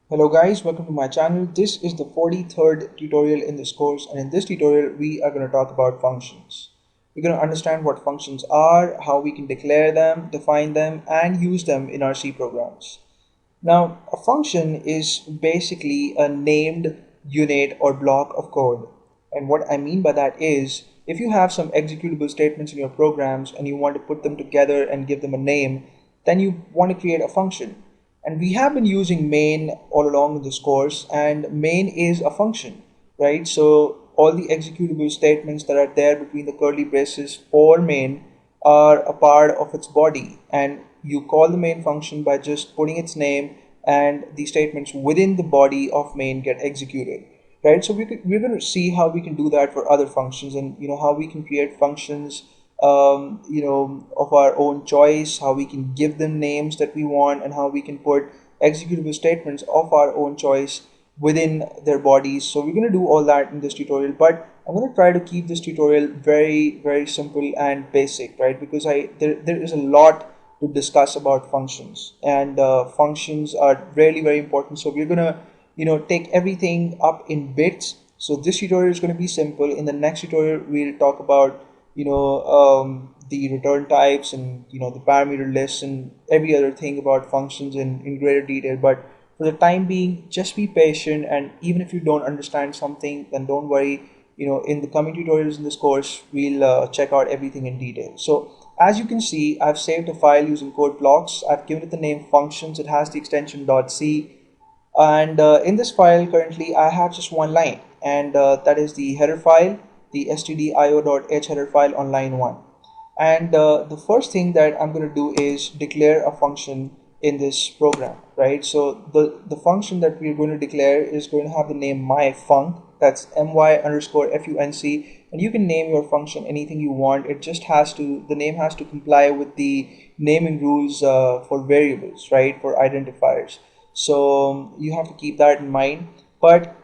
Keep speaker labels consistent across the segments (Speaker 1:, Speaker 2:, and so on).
Speaker 1: Hello guys, welcome to my channel. This is the 43rd tutorial in this course, and in this tutorial we are going to talk about functions. We're going to understand what functions are, how we can declare them, define them, and use them in our C programs. Now, a function is basically a named unit or block of code. And what I mean by that is, if you have some executable statements in your programs and you want to put them together and give them a name, then you want to create a function. And we have been using main all along in this course, and main is a function, right? So all the executable statements that are there between the curly braces for main are a part of its body, and you call the main function by just putting its name, and the statements within the body of main get executed, right? So we're going to see how we can do that for other functions, and how we can create functions of our own choice, how we can give them names that we want, and how we can put executable statements of our own choice within their bodies. So we're going to do all that in this tutorial, but I'm going to try to keep this tutorial very simple and basic, right? Because there is a lot to discuss about functions, and functions are really very important. So we're going to take everything up in bits. So this tutorial is going to be simple. In the next tutorial we'll talk about the return types, and the parameter lists, and every other thing about functions in greater detail. But for the time being, just be patient, and even if you don't understand something, then don't worry. In the coming tutorials in this course, we'll check out everything in detail. So as you can see, I've saved a file using code blocks. I've given it the name functions. It has the extension .c, and in this file currently I have just one line, and that is the header file, the stdio.h header file on line 1. And the first thing that I'm going to do is declare a function in this program, right? So the function that we're going to declare is going to have the name myfunc. That's my_func, and you can name your function anything you want. It just the name has to comply with the naming rules for variables, right, for identifiers. So you have to keep that in mind. But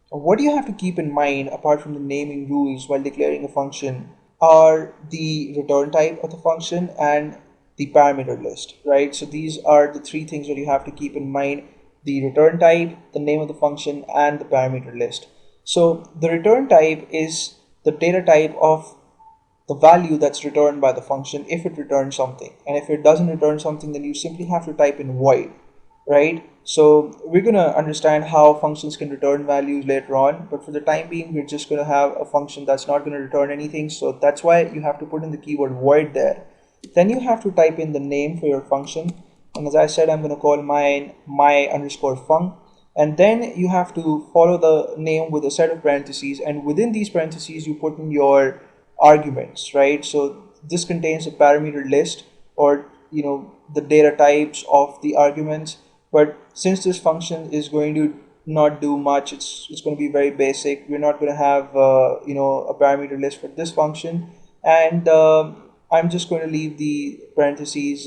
Speaker 1: what do you have to keep in mind apart from the naming rules while declaring a function are the return type of the function and the parameter list, right? So these are the three things that you have to keep in mind: the return type, the name of the function, and the parameter list. So the return type is the data type of the value that's returned by the function if it returns something. And if it doesn't return something, then you simply have to type in void, right? So we're going to understand how functions can return values later on, but for the time being we're just going to have a function that's not going to return anything. So that's why you have to put in the keyword void there. Then you have to type in the name for your function, and as I said, I'm going to call mine my_func, and then you have to follow the name with a set of parentheses, and within these parentheses you put in your arguments, right? So this contains a parameter list, or the data types of the arguments. But since this function is going to not do much, it's going to be very basic. We're not going to have a parameter list for this function, and I'm just going to leave the parentheses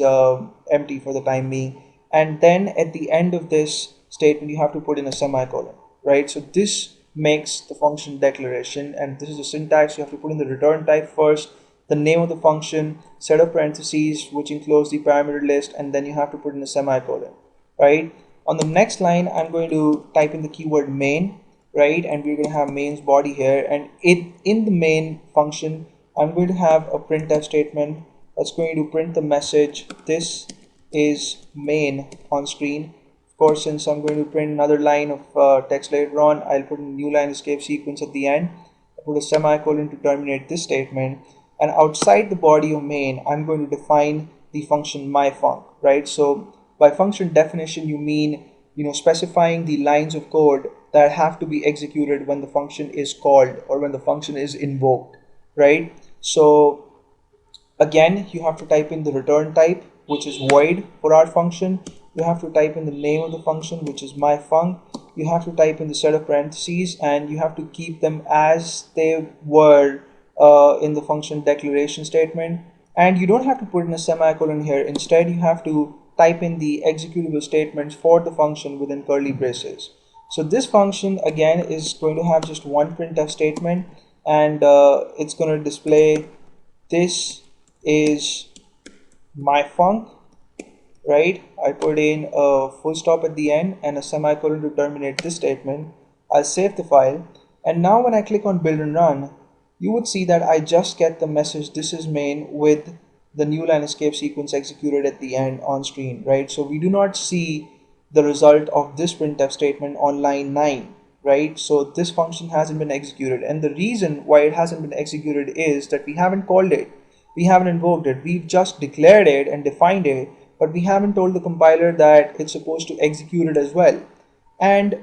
Speaker 1: empty for the time being. And then at the end of this statement you have to put in a semicolon, right? So this makes the function declaration, and this is the syntax. You have to put in the return type first, the name of the function, set of parentheses which includes the parameter list, and then you have to put in a semicolon, right? On the next line I'm going to type in the keyword main, right? And we're going to have main's body here, and in the main function I'm going to have a printf statement that's going to print the message this is main on screen. Of course, since I'm going to print another line of text later on, I'll put a new line escape sequence at the end. I put a semicolon to terminate this statement, and outside the body of main I'm going to define the function myfunc, right? So by function definition you mean specifying the lines of code that have to be executed when the function is called or when the function is invoked, right? So again, you have to type in the return type, which is void for our function. You have to type in the name of the function, which is myfunc. You have to type in the set of parentheses, and you have to keep them as they were in the function declaration statement. And you don't have to put in a semicolon here. Instead, you have to type in the executable statements for the function within curly braces. So this function again is going to have just one printf statement, and it's going to display this is my func, right? I put in a full stop at the end and a semicolon to terminate this statement. I'll save the file, and now when I click on build and run, you would see that I just get the message this is main with the new line escape sequence executed at the end on screen, right? So we do not see the result of this printf statement on line 9, right? So this function hasn't been executed, and the reason why it hasn't been executed is that we haven't called it, we haven't invoked it, we've just declared it and defined it, but we haven't told the compiler that it's supposed to execute it as well. And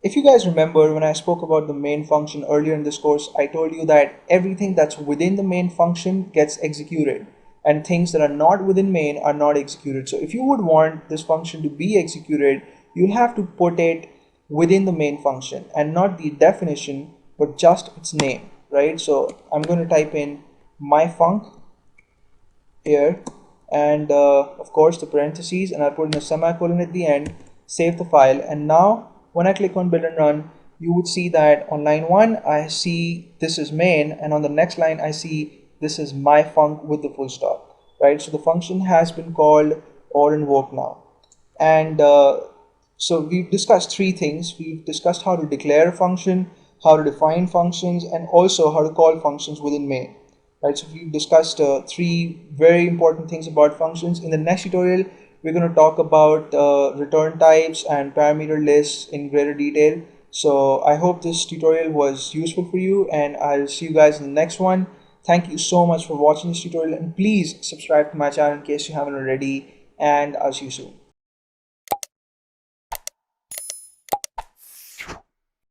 Speaker 1: if you guys remember, when I spoke about the main function earlier in this course, I told you that everything that's within the main function gets executed, and things that are not within main are not executed. So if you would want this function to be executed, you'll have to put it within the main function and not the definition, but just its name, right? So I'm going to type in my func here, and of course the parentheses, and I'll put in a semicolon at the end, save the file, and now when I click on build and run, you would see that on line 1 I see this is main, and on the next line I see this is my func with the full stop, right? So the function has been called or invoked now. And so we've discussed three things. We've discussed how to declare a function, how to define functions, and also how to call functions within main. Right, so we've discussed three very important things about functions. In the next tutorial, we're going to talk about return types and parameter lists in greater detail. So I hope this tutorial was useful for you, and I'll see you guys in the next one. Thank you so much for watching this tutorial, and please subscribe to my channel in case you haven't already, and I'll see you soon.